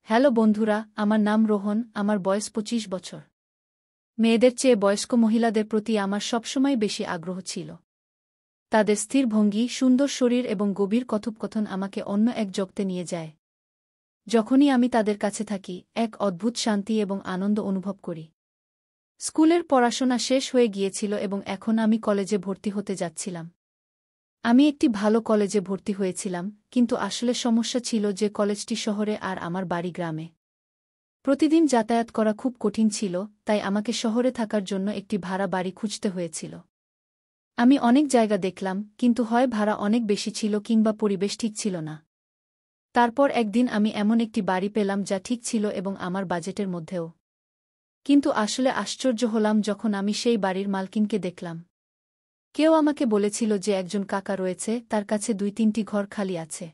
Hello বন্ধুরা, আমার নাম রোহন, আমার বয়স ২৫ বছর। মেয়েদের চেয়ে বয়স্ক মহিলাদের প্রতি আমার সবসময় বেশি আগ্রহ ছিল। তাদের স্থির ভঙ্গি, সুন্দর শরীর এবং গভীর কথোপকথন আমাকে অন্য এক জগতে নিয়ে যায়। যখনই আমি তাদের কাছে থাকি, এক অদ্ভুত শান্তি এবং আনন্দ অনুভব করি। স্কুলের পড়াশোনা শেষ হয়ে গিয়েছিল এবং এখন আমি কলেজে ভর্তি হতে যাচ্ছিলাম। আমি একটি ভালো কলেজে ভর্তি হয়েছিলাম, কিন্তু আসলে সমস্যা ছিল যে কলেজটি শহরে আর আমার বাড়ি গ্রামে। প্রতিদিন যাতায়াত করা খুব কঠিন ছিল, তাই আমাকে শহরে থাকার জন্য একটি ভাড়া বাড়ি খুঁজতে হয়েছিল। আমি অনেক জায়গা দেখলাম, কিন্তু হয় ভাড়া অনেক বেশি ছিল কিংবা পরিবেশ ঠিক ছিল না। তারপর একদিন আমি এমন একটি বাড়ি পেলাম যা ঠিক ছিল এবং আমার বাজেটের মধ্যেও। কিন্তু আসলে আশ্চর্য হলাম যখন আমি সেই বাড়ির মালকিনকে দেখলাম। কেউ আমাকে বলেছিল যে একজন কাকা রয়েছে, তার কাছে ২-৩টি ঘর খালি আছে।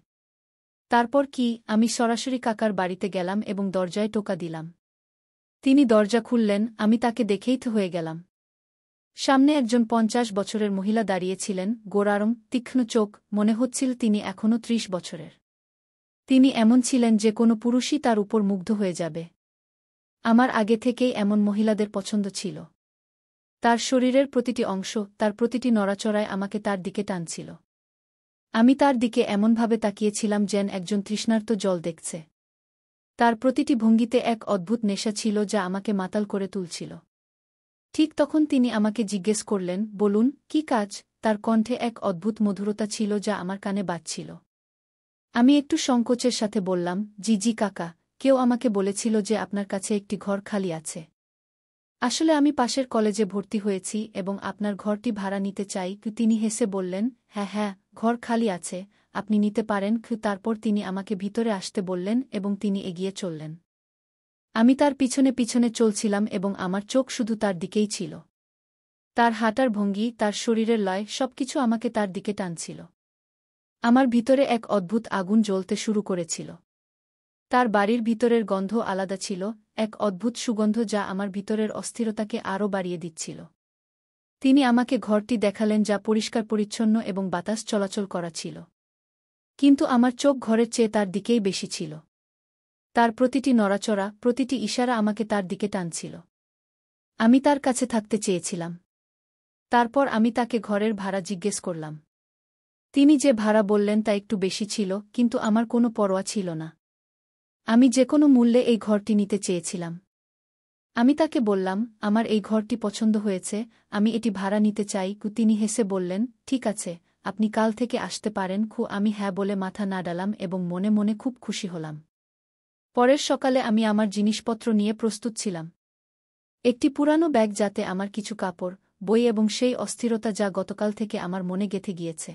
তারপর কি, আমি সরাসরি কাকার বাড়িতে গেলাম এবং দরজায় টোকা দিলাম। তিনি দরজা খুললেন, আমি তাকে দেখেই তো হয়ে গেলাম। সামনে একজন ৫০ বছরের মহিলা দাঁড়িয়েছিলেন, গোঁড়ারং, তীক্ষ্ণ চোখ, মনে হচ্ছিল তিনি এখনও ৩০ বছরের। তিনি এমন ছিলেন যে কোনো পুরুষই তার উপর মুগ্ধ হয়ে যাবে। আমার আগে থেকেই এমন মহিলাদের পছন্দ ছিল। তার শরীরের প্রতিটি অংশ, তার প্রতিটি নড়াচড়ায় আমাকে তার দিকে টানছিল। আমি তার দিকে এমনভাবে তাকিয়েছিলাম যেন একজন তৃষ্ণার্ত জল দেখছে। তার প্রতিটি ভঙ্গিতে এক অদ্ভুত নেশা ছিল যা আমাকে মাতাল করে তুলছিল। ঠিক তখন তিনি আমাকে জিজ্ঞেস করলেন, বলুন, কি কাজ? তার কণ্ঠে এক অদ্ভুত মধুরতা ছিল যা আমার কানে বাজছিল। আমি একটু সংকোচের সাথে বললাম, জি জি কাকা, কেউ আমাকে বলেছিল যে আপনার কাছে একটি ঘর খালি আছে। আসলে আমি পাশের কলেজে ভর্তি হয়েছি এবং আপনার ঘরটি ভাড়া নিতে চাই। তিনি হেসে বললেন, হ্যাঁ হ্যাঁ, ঘর খালি আছে, আপনি নিতে পারেন। তারপর তিনি আমাকে ভিতরে আসতে বললেন এবং তিনি এগিয়ে চললেন। আমি তার পিছনে পিছনে চলছিলাম এবং আমার চোখ শুধু তার দিকেই ছিল। তার হাঁটার ভঙ্গি, তার শরীরের লয়, সবকিছু আমাকে তার দিকে টানছিল। আমার ভিতরে এক অদ্ভুত আগুন জ্বলতে শুরু করেছিল। তার বাড়ির ভিতরের গন্ধ আলাদা ছিল, এক অদ্ভুত সুগন্ধ যা আমার ভিতরের অস্থিরতাকে আরও বাড়িয়ে দিচ্ছিল। তিনি আমাকে ঘরটি দেখালেন যা পরিষ্কার পরিচ্ছন্ন এবং বাতাস চলাচল করা ছিল। কিন্তু আমার চোখ ঘরের চেয়ে তার দিকেই বেশি ছিল। তার প্রতিটি নড়াচড়া, প্রতিটি ইশারা আমাকে তার দিকে টানছিল। আমি তার কাছে থাকতে চেয়েছিলাম। তারপর আমি তাকে ঘরের ভাড়া জিজ্ঞেস করলাম। তিনি যে ভাড়া বললেন তা একটু বেশি ছিল, কিন্তু আমার কোনো পরোয়া ছিল না। আমি যে কোনো মূল্যে এই ঘরটি নিতে চেয়েছিলাম। আমি তাকে বললাম, আমার এই ঘরটি পছন্দ হয়েছে, আমি এটি ভাড়া নিতে চাই। তিনি হেসে বললেন, ঠিক আছে, আপনি কাল থেকে আসতে পারেন। আমি হ্যাঁ বলে মাথা নাড়ালাম এবং মনে মনে খুব খুশি হলাম। পরের সকালে আমি আমার জিনিসপত্র নিয়ে প্রস্তুত ছিলাম। একটি পুরানো ব্যাগ, যাতে আমার কিছু কাপড়, বই এবং সেই অস্থিরতা যা গতকাল থেকে আমার মনে গেঁথে গিয়েছে।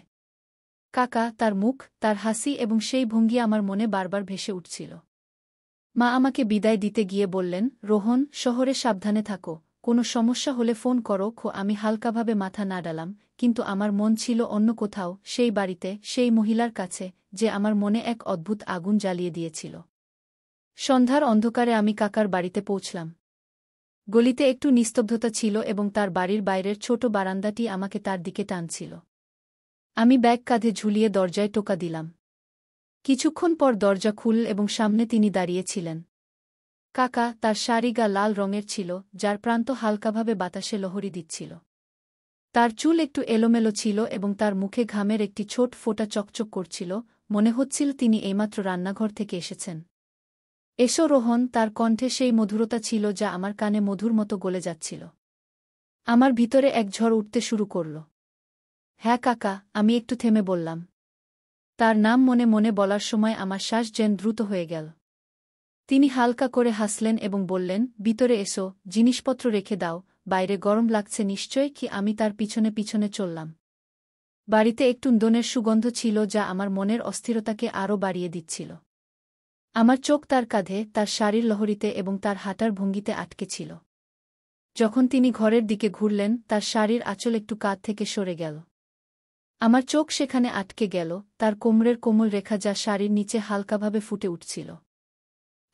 কাকা, তার মুখ, তার হাসি এবং সেই ভঙ্গি আমার মনে বারবার ভেসে উঠছিল। মা আমাকে বিদায় দিতে গিয়ে বললেন, রোহন, শহরে সাবধানে থাকো, কোনো সমস্যা হলে ফোন করো। আমি হালকাভাবে মাথা নাড়ালাম, কিন্তু আমার মন ছিল অন্য কোথাও, সেই বাড়িতে, সেই মহিলার কাছে, যে আমার মনে এক অদ্ভুত আগুন জ্বালিয়ে দিয়েছিল। সন্ধ্যার অন্ধকারে আমি কাকার বাড়িতে পৌঁছলাম। গলিতে একটু নিস্তব্ধতা ছিল এবং তার বাড়ির বাইরের ছোট বারান্দাটি আমাকে তার দিকে টানছিল। আমি ব্যাগ কাঁধে ঝুলিয়ে দরজায় টোকা দিলাম। কিছুক্ষণ পর দরজা খুলল এবং সামনে তিনি দাঁড়িয়েছিলেন। কাকা, তার শাড়ি গা লাল রঙের ছিল, যার প্রান্ত হালকাভাবে বাতাসে লহরী দিচ্ছিল। তার চুল একটু এলোমেলো ছিল এবং তার মুখে ঘামের একটি ছোট ফোঁটা চকচক করছিল, মনে হচ্ছিল তিনি এইমাত্র রান্নাঘর থেকে এসেছেন। এসো রোহন, তার কণ্ঠে সেই মধুরতা ছিল যা আমার কানে মধুর মতো গলে যাচ্ছিল। আমার ভিতরে এক ঝড় উঠতে শুরু করল। হ্যাঁ কাকা, আমি একটু থেমে বললাম। তার নাম মনে মনে বলার সময় আমার শ্বাস যেন দ্রুত হয়ে গেল। তিনি হালকা করে হাসলেন এবং বললেন, ভিতরে এসো, জিনিসপত্র রেখে দাও, বাইরে গরম লাগছে নিশ্চয়। আমি তার পিছনে পিছনে চললাম। বাড়িতে একটু দনের সুগন্ধ ছিল যা আমার মনের অস্থিরতাকে আরও বাড়িয়ে দিচ্ছিল। আমার চোখ তার কাঁধে, তার শাড়ির লহরীতে এবং তার হাঁটার ভঙ্গিতে আটকে ছিল। যখন তিনি ঘরের দিকে ঘুরলেন, তার শাড়ির আঁচল একটু কাঁধ থেকে সরে গেল। আমার চোখ সেখানে আটকে গেল, তার কোমরের কোমল রেখা যা শাড়ির নিচে হালকাভাবে ফুটে উঠছিল।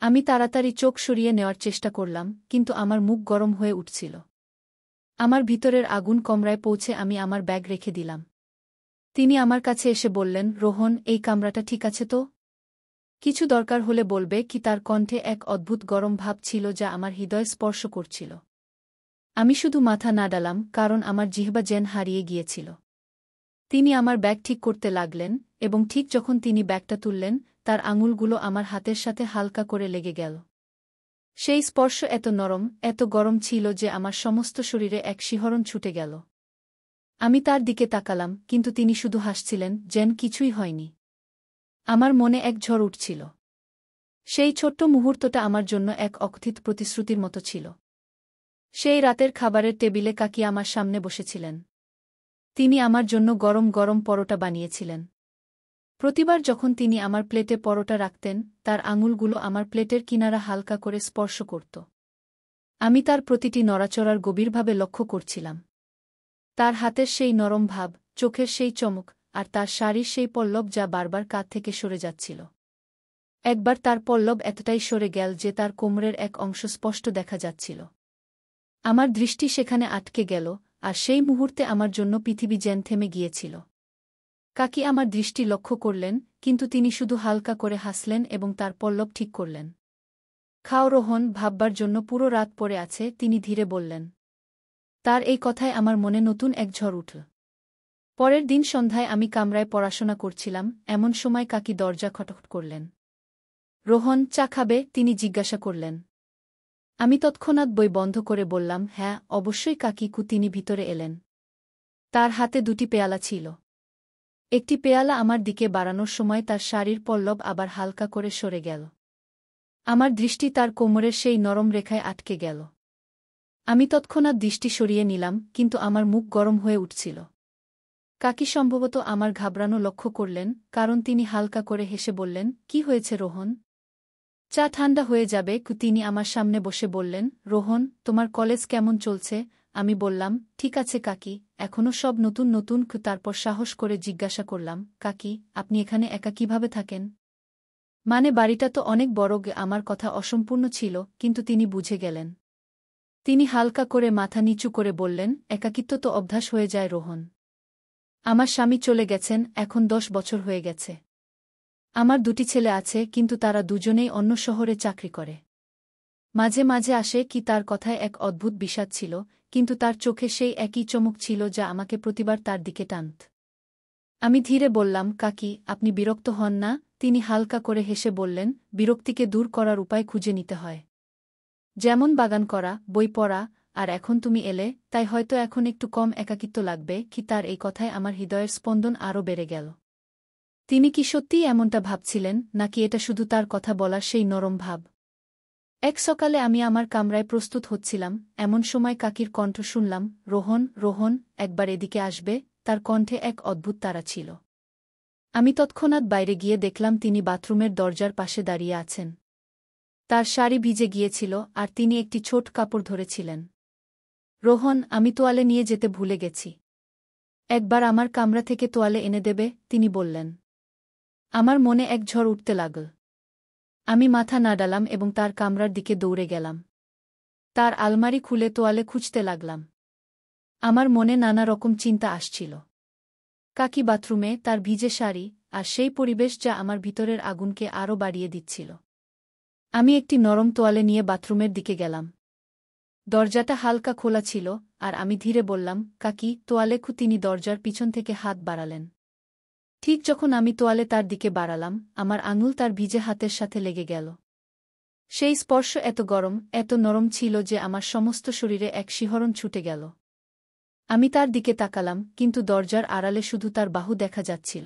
আমি তাড়াতাড়ি চোখ সরিয়ে নেওয়ার চেষ্টা করলাম, কিন্তু আমার মুখ গরম হয়ে উঠছিল। আমার ভিতরের আগুন কমরায় পৌঁছে আমি আমার ব্যাগ রেখে দিলাম। তিনি আমার কাছে এসে বললেন, রোহন, এই কামরাটা ঠিক আছে তো? কিছু দরকার হলে বলবে কি তার কণ্ঠে এক অদ্ভুত গরম ভাব ছিল যা আমার হৃদয় স্পর্শ করছিল। আমি শুধু মাথা নাড়ালাম কারণ আমার জিহ্বা যেন হারিয়ে গিয়েছিল। তিনি আমার ব্যাগ ঠিক করতে লাগলেন এবং ঠিক যখন তিনি ব্যাগটা তুললেন তার আঙুলগুলো আমার হাতের সাথে হালকা করে লেগে গেল। সেই স্পর্শ এত নরম, এত গরম ছিল যে আমার সমস্ত শরীরে এক শিহরণ ছুটে গেল। আমি তার দিকে তাকালাম, কিন্তু তিনি শুধু হাসছিলেন, যেন কিছুই হয়নি। আমার মনে এক ঝড় উঠছিল। সেই ছোট্ট মুহূর্তটা আমার জন্য এক অকথিত প্রতিশ্রুতির মতো ছিল। সেই রাতের খাবারের টেবিলে কাকি আমার সামনে বসেছিলেন। তিনি আমার জন্য গরম গরম পরোটা বানিয়েছিলেন। প্রতিবার যখন তিনি আমার প্লেটে পরোটা রাখতেন, তার আঙুলগুলো আমার প্লেটের কিনারা হালকা করে স্পর্শ করত। আমি তার প্রতিটি নড়াচড়ার গভীরভাবে লক্ষ্য করছিলাম। তার হাতের সেই নরম ভাব, চোখের সেই চমক, আর তার শাড়ির সেই পল্লব যা বারবার কাঁধ থেকে সরে যাচ্ছিল। একবার তার পল্লব এতটাই সরে গেল যে তার কোমরের এক অংশ স্পষ্ট দেখা যাচ্ছিল। আমার দৃষ্টি সেখানে আটকে গেল, আর সেই মুহূর্তে আমার জন্য পৃথিবী যেন থেমে গিয়েছিল। কাকি আমার দৃষ্টি লক্ষ্য করলেন, কিন্তু তিনি শুধু হালকা করে হাসলেন এবং তার পল্লব ঠিক করলেন। খাও রোহন, ভাববার জন্য পুরো রাত পড়ে আছে, তিনি ধীরে বললেন। তার এই কথায় আমার মনে নতুন এক ঝড় উঠল। পরের দিন সন্ধ্যায় আমি কামরায় পড়াশোনা করছিলাম, এমন সময় কাকি দরজা খটখট করলেন। রোহন, চা খাবে? তিনি জিজ্ঞাসা করলেন। আমি তৎক্ষণাৎ বই বন্ধ করে বললাম, হ্যাঁ, অবশ্যই কাকিকু। তিনি ভিতরে এলেন। তার হাতে দুটি পেয়ালা ছিল। একটি পেয়ালা আমার দিকে বাড়ানোর সময় তার শাড়ির পল্লব আবার হালকা করে সরে গেল। আমার দৃষ্টি তার কোমরের সেই নরম রেখায় আটকে গেল। আমি তৎক্ষণাৎ দৃষ্টি সরিয়ে নিলাম, কিন্তু আমার মুখ গরম হয়ে উঠছিল। কাকি সম্ভবত আমার ঘাবড়ানো লক্ষ্য করলেন, কারণ তিনি হালকা করে হেসে বললেন, কি হয়েছে রোহন? চা ঠান্ডা হয়ে যাবে। তিনি আমার সামনে বসে বললেন, রোহন, তোমার কলেজ কেমন চলছে? আমি বললাম, ঠিক আছে কাকি, এখনও সব নতুন নতুন। তারপর সাহস করে জিজ্ঞাসা করলাম, কাকি, আপনি এখানে একা কিভাবে থাকেন? মানে বাড়িটা তো অনেক বড়। আমার কথা অসম্পূর্ণ ছিল, কিন্তু তিনি বুঝে গেলেন। তিনি হালকা করে মাথা নিচু করে বললেন, একাকিত্ব তো অভ্যাস হয়ে যায় রোহন। আমার স্বামী চলে গেছেন, এখন 10 বছর হয়ে গেছে। আমার দুটি ছেলে আছে, কিন্তু তারা দুজনেই অন্য শহরে চাকরি করে। মাঝে মাঝে আসে। তার কথায় এক অদ্ভুত বিষাদ ছিল, কিন্তু তার চোখে সেই একই চমক ছিল যা আমাকে প্রতিবার তার দিকে টানত। আমি ধীরে বললাম, কাকি, আপনি বিরক্ত হন না? তিনি হালকা করে হেসে বললেন, বিরক্তিকে দূর করার উপায় খুঁজে নিতে হয়। যেমন বাগান করা, বই পড়া, আর এখন তুমি এলে, তাই হয়তো এখন একটু কম একাকিত্ব লাগবে। তার এই কথায় আমার হৃদয়ের স্পন্দন আরও বেড়ে গেল। তিনি কি সত্যিই এমনটা ভাবছিলেন, নাকি এটা শুধু তার কথা বলার সেই নরম ভাব? এক সকালে আমি আমার কামরায় প্রস্তুত হচ্ছিলাম, এমন সময় কাকির কণ্ঠ শুনলাম, রোহন, রোহন, একবার এদিকে আসবে। তার কণ্ঠে এক অদ্ভুত তাড়া ছিল। আমি তৎক্ষণাৎ বাইরে গিয়ে দেখলাম তিনি বাথরুমের দরজার পাশে দাঁড়িয়ে আছেন। তার শাড়ি ভিজে গিয়েছিল, আর তিনি একটি ছোট কাপড় ধরেছিলেন। রোহন, আমি তোয়ালে নিয়ে যেতে ভুলে গেছি। একবার আমার কামরা থেকে তোয়ালে এনে দেবে? তিনি বললেন। আমার মনে এক ঝড় উঠতে লাগল। আমি মাথা নাড়ালাম এবং তার কামরার দিকে দৌড়ে গেলাম। তার আলমারি খুলে তোয়ালে খুঁজতে লাগলাম। আমার মনে নানা রকম চিন্তা আসছিল। কাকি বাথরুমে, তার ভিজে শাড়ি, আর সেই পরিবেশ যা আমার ভিতরের আগুনকে আরও বাড়িয়ে দিচ্ছিল। আমি একটি নরম তোয়ালে নিয়ে বাথরুমের দিকে গেলাম। দরজাটা হালকা খোলা ছিল, আর আমি ধীরে বললাম, কাকি, তোয়ালে। তিনি দরজার পিছন থেকে হাত বাড়ালেন। ঠিক যখন আমি তোয়ালে তার দিকে বাড়ালাম, আমার আঙুল তার ভিজে হাতের সাথে লেগে গেল। সেই স্পর্শ এত গরম, এত নরম ছিল যে আমার সমস্ত শরীরে এক শিহরণ ছুটে গেল। আমি তার দিকে তাকালাম, কিন্তু দরজার আড়ালে শুধু তার বাহু দেখা যাচ্ছিল।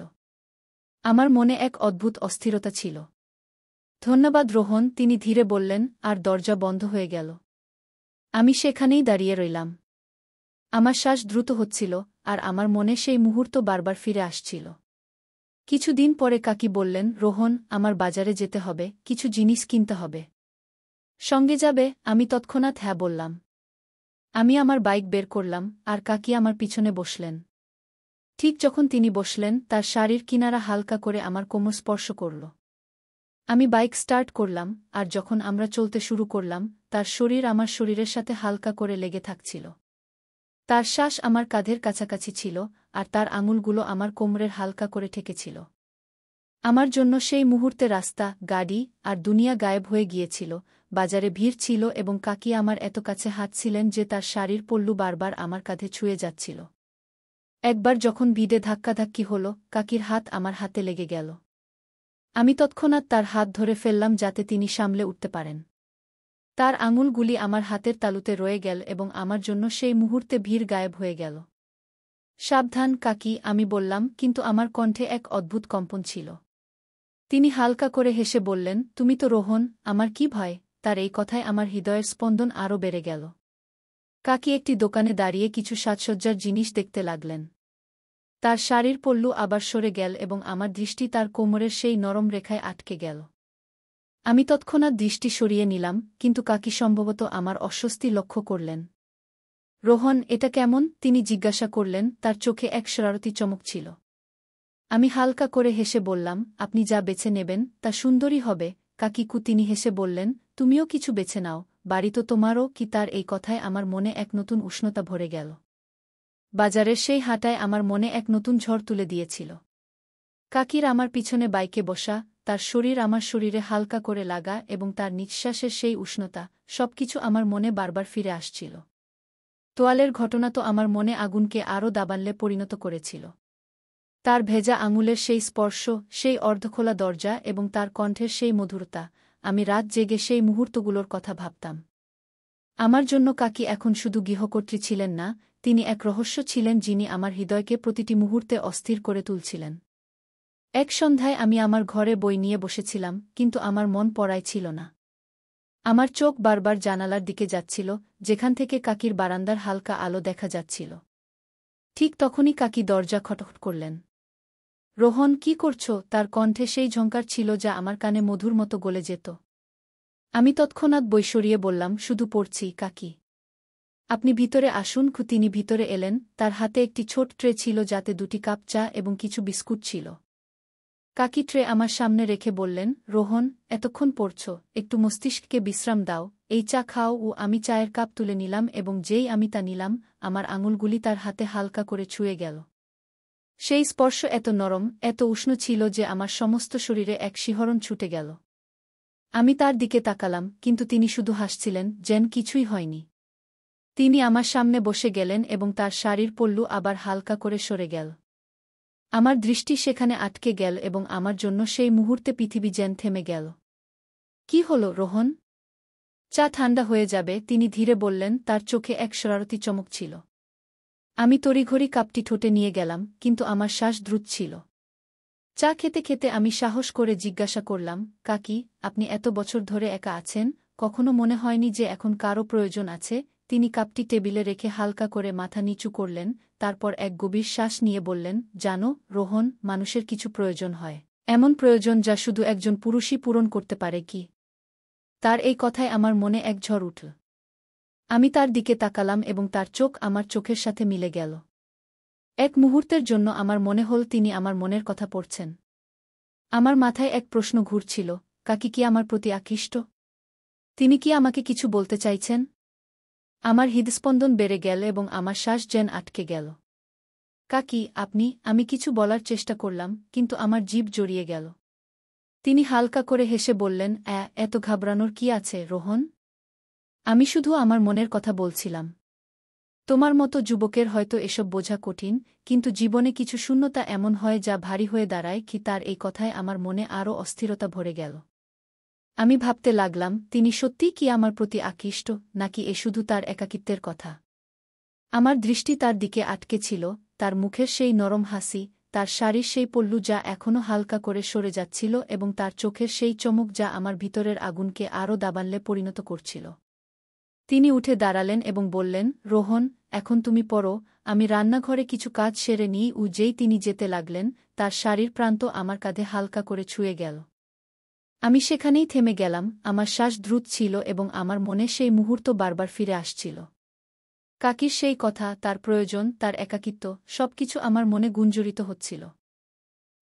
আমার মনে এক অদ্ভুত অস্থিরতা ছিল। ধন্যবাদ রোহন, তিনি ধীরে বললেন, আর দরজা বন্ধ হয়ে গেল। আমি সেখানেই দাঁড়িয়ে রইলাম। আমার শ্বাস দ্রুত হচ্ছিল, আর আমার মনে সেই মুহূর্ত বারবার ফিরে আসছিল। কিছুদিন পরে কাকি বললেন, রোহন, আমার বাজারে যেতে হবে, কিছু জিনিস কিনতে হবে। সঙ্গে যাবে? আমি তৎক্ষণাৎ হ্যাঁ বললাম। আমি আমার বাইক বের করলাম, আর কাকি আমার পিছনে বসলেন। ঠিক যখন তিনি বসলেন, তার শাড়ির কিনারা হালকা করে আমার কোমর স্পর্শ করল। আমি বাইক স্টার্ট করলাম, আর যখন আমরা চলতে শুরু করলাম, তার শরীর আমার শরীরের সাথে হালকা করে লেগে থাকছিল। তার শ্বাস আমার কাঁধের কাছাকাছি ছিল, আর তার আঙুলগুলো আমার কোমরের হালকা করে ঠেকেছিল। আমার জন্য সেই মুহূর্তে রাস্তা, গাড়ি আর দুনিয়া গায়েব হয়ে গিয়েছিল। বাজারে ভিড় ছিল এবং কাকি আমার এত কাছে হাঁটছিলেন যে তার শাড়ির পল্লু বারবার আমার কাঁধে ছুঁয়ে যাচ্ছিল। একবার যখন ভিড়ে ধাক্কাধাক্কি হল, কাকির হাত আমার হাতে লেগে গেল। আমি তৎক্ষণাৎ তার হাত ধরে ফেললাম যাতে তিনি সামলে উঠতে পারেন। তার আঙুলগুলি আমার হাতের তালুতে রয়ে গেল এবং আমার জন্য সেই মুহূর্তে ভিড় গায়েব হয়ে গেল। সাবধান কাকি, আমি বললাম, কিন্তু আমার কণ্ঠে এক অদ্ভুত কম্পন ছিল। তিনি হালকা করে হেসে বললেন, তুমি তো রোহন, আমার কি ভয়? তার এই কথায় আমার হৃদয়ের স্পন্দন আরও বেড়ে গেল। কাকি একটি দোকানে দাঁড়িয়ে কিছু সাজসজ্জার জিনিস দেখতে লাগলেন। তার শাড়ির পল্লু আবার সরে গেল এবং আমার দৃষ্টি তার কোমরের সেই নরম রেখায় আটকে গেল। আমি তৎক্ষণাৎ দৃষ্টি সরিয়ে নিলাম, কিন্তু কাকি সম্ভবত আমার অস্বস্তি লক্ষ্য করলেন। রোহন, এটা কেমন? তিনি জিজ্ঞাসা করলেন, তার চোখে এক শরারতি চমক ছিল। আমি হালকা করে হেসে বললাম, আপনি যা বেছে নেবেন তা সুন্দরই হবে। কাকিকু তিনি হেসে বললেন, তুমিও কিছু বেছে নাও, বাড়ি তো তোমারও। কি তার এই কথায় আমার মনে এক নতুন উষ্ণতা ভরে গেল। বাজারের সেই হাঁটায় আমার মনে এক নতুন ঝড় তুলে দিয়েছিল। কাকির আমার পিছনে বাইকে বসা, তার শরীর আমার শরীরে হালকা করে লাগা এবং তার নিঃশ্বাসের সেই উষ্ণতা, সবকিছু আমার মনে বারবার ফিরে আসছিল। তোয়ালের ঘটনা তো আমার মনে আগুনকে আরও দাবানলে পরিণত করেছিল। তার ভেজা আঙুলের সেই স্পর্শ, সেই অর্ধখোলা দরজা এবং তার কণ্ঠের সেই মধুরতা, আমি রাত জেগে সেই মুহূর্তগুলোর কথা ভাবতাম। আমার জন্য কাকি এখন শুধু গৃহকর্ত্রী ছিলেন না, তিনি এক রহস্য ছিলেন যিনি আমার হৃদয়কে প্রতিটি মুহূর্তে অস্থির করে তুলছিলেন। এক সন্ধ্যায় আমি আমার ঘরে বই নিয়ে বসেছিলাম, কিন্তু আমার মন পড়ায় ছিল না। আমার চোখ বারবার জানালার দিকে যাচ্ছিল, যেখান থেকে কাকির বারান্দার হালকা আলো দেখা যাচ্ছিল। ঠিক তখনই কাকি দরজা খটখট করলেন। রোহন, কি করছ? তার কণ্ঠে সেই ঝঙ্কার ছিল যা আমার কানে মধুর মতো গলে যেত। আমি তৎক্ষণাৎ বই সরিয়ে বললাম, শুধু পড়ছি কাকি। আপনি ভিতরে আসুন। তিনি ভিতরে এলেন, তার হাতে একটি ছোট ট্রে ছিল যাতে 2টি কাপ চা এবং কিছু বিস্কুট ছিল। কাকি ট্রে আমার সামনে রেখে বললেন, রোহন, এতক্ষণ পড়ছ, একটু মস্তিষ্ককে বিশ্রাম দাও, এই চা খাও। ও আমি চায়ের কাপ তুলে নিলাম এবং যেই আমি তা নিলাম, আমার আঙুলগুলি তার হাতে হালকা করে ছুঁয়ে গেল। সেই স্পর্শ এত নরম, এত উষ্ণ ছিল যে আমার সমস্ত শরীরে এক শিহরণ ছুটে গেল। আমি তার দিকে তাকালাম, কিন্তু তিনি শুধু হাসছিলেন, যেন কিছুই হয়নি। তিনি আমার সামনে বসে গেলেন এবং তার শাড়ির পল্লু আবার হালকা করে সরে গেল। আমার দৃষ্টি সেখানে আটকে গেল এবং আমার জন্য সেই মুহূর্তে পৃথিবী যেন থেমে গেল। কি হল রোহন? চা ঠান্ডা হয়ে যাবে, তিনি ধীরে বললেন, তার চোখে এক শরারতি চমক ছিল। আমি তড়িঘড়ি কাপটি ঠোঁটে নিয়ে গেলাম, কিন্তু আমার শ্বাস দ্রুত ছিল। চা খেতে খেতে আমি সাহস করে জিজ্ঞাসা করলাম, কাকি, আপনি এত বছর ধরে একা আছেন, কখনো মনে হয়নি যে এখন কারও প্রয়োজন আছে? তিনি কাপটি টেবিলে রেখে হালকা করে মাথা নিচু করলেন, তারপর এক গভীর শ্বাস নিয়ে বললেন, জানো রোহন, মানুষের কিছু প্রয়োজন হয়, এমন প্রয়োজন যা শুধু একজন পুরুষই পূরণ করতে পারে। কি? তার এই কথায় আমার মনে এক ঝড় উঠল। আমি তার দিকে তাকালাম এবং তার চোখ আমার চোখের সাথে মিলে গেল। এক মুহূর্তের জন্য আমার মনে হল তিনি আমার মনের কথা পড়ছেন। আমার মাথায় এক প্রশ্ন ঘুরছিল, কাকি কি আমার প্রতি আকৃষ্ট? তিনি কি আমাকে কিছু বলতে চাইছেন? আমার হৃদস্পন্দন বেড়ে গেল এবং আমার শ্বাস যেন আটকে গেল। কাকি, আপনি? আমি কিছু বলার চেষ্টা করলাম, কিন্তু আমার জিভ জড়িয়ে গেল। তিনি হালকা করে হেসে বললেন, এত ঘাবড়ানোর কি আছে রোহন? আমি শুধু আমার মনের কথা বলছিলাম। তোমার মতো যুবকের হয়তো এসব বোঝা কঠিন, কিন্তু জীবনে কিছু শূন্যতা এমন হয় যা ভারী হয়ে দাঁড়ায়। কি? তার এই কথায় আমার মনে আরও অস্থিরতা ভরে গেল। আমি ভাবতে লাগলাম, তিনি সত্যিই কি আমার প্রতি আকৃষ্ট, নাকি এ শুধু তার একাকিত্বের কথা? আমার দৃষ্টি তার দিকে আটকে ছিল, তার মুখের সেই নরম হাসি, তার শাড়ির সেই পল্লু যা এখনও হালকা করে সরে যাচ্ছিল এবং তার চোখের সেই চমক যা আমার ভিতরের আগুনকে আরও দাবানলে পরিণত করছিল। তিনি উঠে দাঁড়ালেন এবং বললেন, রোহন, এখন তুমি পড়ো, আমি রান্নাঘরে কিছু কাজ সেরে নিই। যেই তিনি যেতে লাগলেন, তার শাড়ির প্রান্ত আমার কাঁধে হালকা করে ছুঁয়ে গেল। আমি সেখানেই থেমে গেলাম, আমার শ্বাস দ্রুত ছিল এবং আমার মনে সেই মুহূর্ত বারবার ফিরে আসছিল। কাকির সেই কথা, তার প্রয়োজন, তার একাকিত্ব, সবকিছু আমার মনে গুঞ্জরিত হচ্ছিল।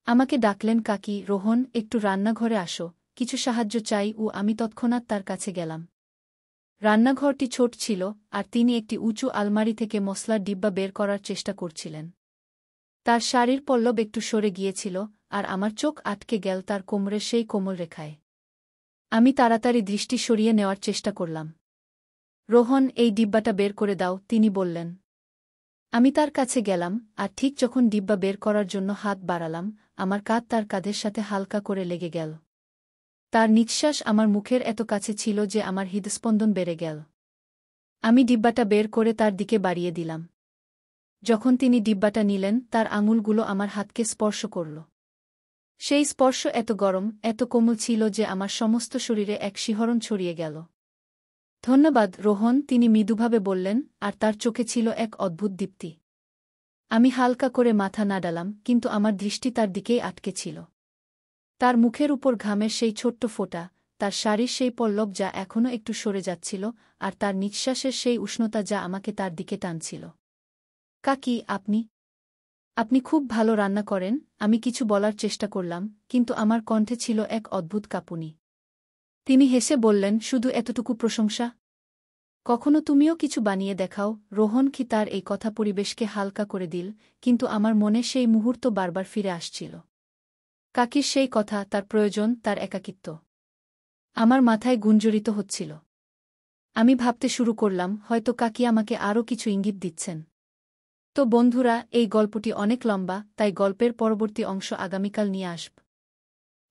আমাকে ডাকলেন, কাকি, রোহন, একটু রান্নাঘরে আসো, কিছু সাহায্য চাই। আমি তৎক্ষণাৎ তার কাছে গেলাম। রান্নাঘরটি ছোট ছিল, আর তিনি একটি উঁচু আলমারি থেকে মশলার ডিব্বা বের করার চেষ্টা করছিলেন। তার শাড়ির পল্লব একটু সরে গিয়েছিল, আর আমার চোখ আটকে গেল তার কোমরের সেই কোমল রেখায়। আমি তাড়াতাড়ি দৃষ্টি সরিয়ে নেওয়ার চেষ্টা করলাম। রোহন, এই ডিব্বাটা বের করে দাও, তিনি বললেন। আমি তার কাছে গেলাম, আর ঠিক যখন ডিব্বা বের করার জন্য হাত বাড়ালাম, আমার কাঁধ তার কাঁধের সাথে হালকা করে লেগে গেল। তার নিঃশ্বাস আমার মুখের এত কাছে ছিল যে আমার হৃদস্পন্দন বেড়ে গেল। আমি ডিব্বাটা বের করে তার দিকে বাড়িয়ে দিলাম। যখন তিনি ডিব্বাটা নিলেন, তার আঙুলগুলো আমার হাতকে স্পর্শ করল। সেই স্পর্শ এত গরম, এত কোমল ছিল যে আমার সমস্ত শরীরে এক শিহরণ ছড়িয়ে গেল। ধন্যবাদ, রোহন, তিনি মৃদুভাবে বললেন, আর তার চোখে ছিল এক অদ্ভুত দীপ্তি। আমি হালকা করে মাথা নাড়ালাম, কিন্তু আমার দৃষ্টি তার দিকেই আটকে ছিল। তার মুখের উপর ঘামের সেই ছোট্ট ফোঁটা, তার শাড়ির সেই পল্লব যা এখনও একটু সরে যাচ্ছিল, আর তার নিঃশ্বাসের সেই উষ্ণতা যা আমাকে তার দিকে টানছিল। কাকি, আপনি খুব ভালো রান্না করেন, আমি কিছু বলার চেষ্টা করলাম, কিন্তু আমার কণ্ঠে ছিল এক অদ্ভুত কাঁপুনি। তিনি হেসে বললেন, শুধু এতটুকু প্রশংসা? কখনো তুমিও কিছু বানিয়ে দেখাও। রোহন কি তার এই কথা পরিবেশকে হালকা করে দিল, কিন্তু আমার মনে সেই মুহূর্ত বারবার ফিরে আসছিল। কাকির সেই কথা, তার প্রয়োজন, তার একাকিত্ব। আমার মাথায় গুঞ্জরিত হচ্ছিল। আমি ভাবতে শুরু করলাম, হয়তো কাকি আমাকে আরও কিছু ইঙ্গিত দিচ্ছেন। তো বন্ধুরা, এই গল্পটি অনেক লম্বা, তাই গল্পের পরবর্তী অংশ আগামীকাল নিয়ে আসব।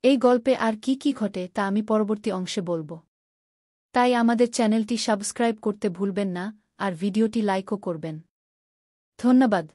এই গল্পে আর কি কি ঘটে তা আমি পরবর্তী অংশে বলব। তাই আমাদের চ্যানেলটি সাবস্ক্রাইব করতে ভুলবেন না, আর ভিডিওটি লাইকও করবেন। ধন্যবাদ।